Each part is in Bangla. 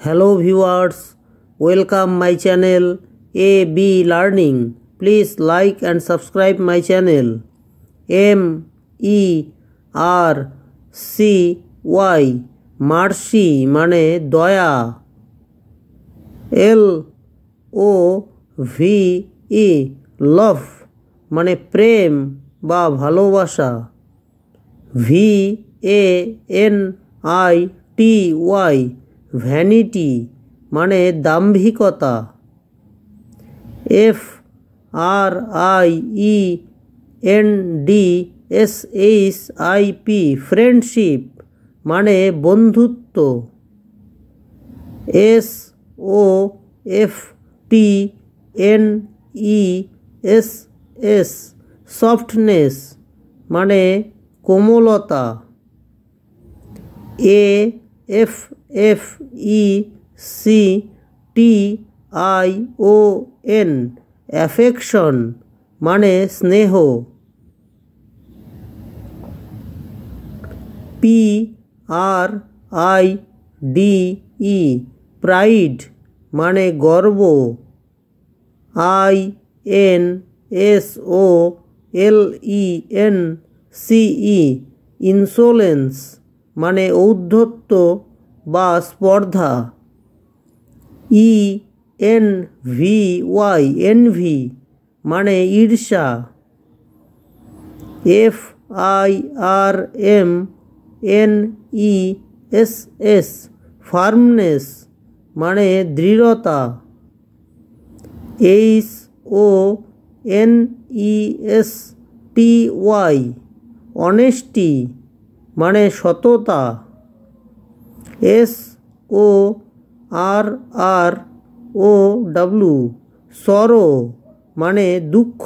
Hello viewers, welcome my channel AB Learning. Please like and subscribe my channel. MERCY mercy মানে দয়া। LOVE লভ মানে প্রেম বা ভালোবাসা। VANITY ভ্যানিটি মানে দাম্ভিকতা। FRIENDSHIP ফ্রেন্ডশিপ মানে বন্ধুত্ব। SOFTNESS সফটনেস মানে কোমলতা। AFFECTION অ্যাফেকশন মানে স্নেহ। PRIDE প্রাইড মানে গর্ব। INSOLENCE ইনসোলেন্স মানে ঔদ্ধত্য বা স্পর্ধা। ENVY মানে ঈর্ষা। FIRMNESS ফার্মনেস মানে দৃঢ়তা। HONESTY অনেস্টি মানে সততা। SORROW সরো মানে দুঃখ।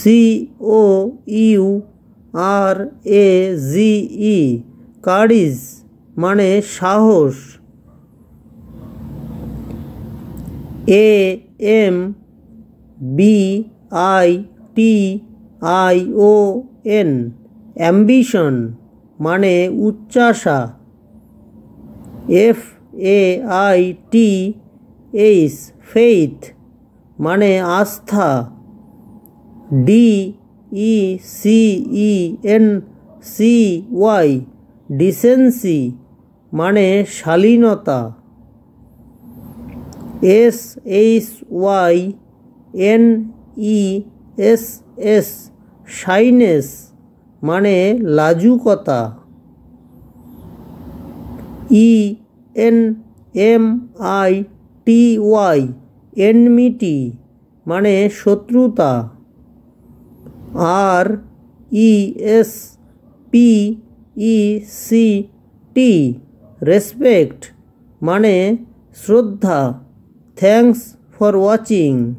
COURAGE কারিজ মানে সাহস। AMBITION অ্যাম্বিশন মানে উচ্চাশা। FAITH ফেইথ মানে আস্থা। DECENCY ডিসেন্সি মানে শালীনতা। SHYNESS শাইনেস মানে লাজুকতা। ENMITY এনমিটি মানে শত্রুতা। RESPECT রেসপেক্ট মানে শ্রদ্ধা। Thanks for watching.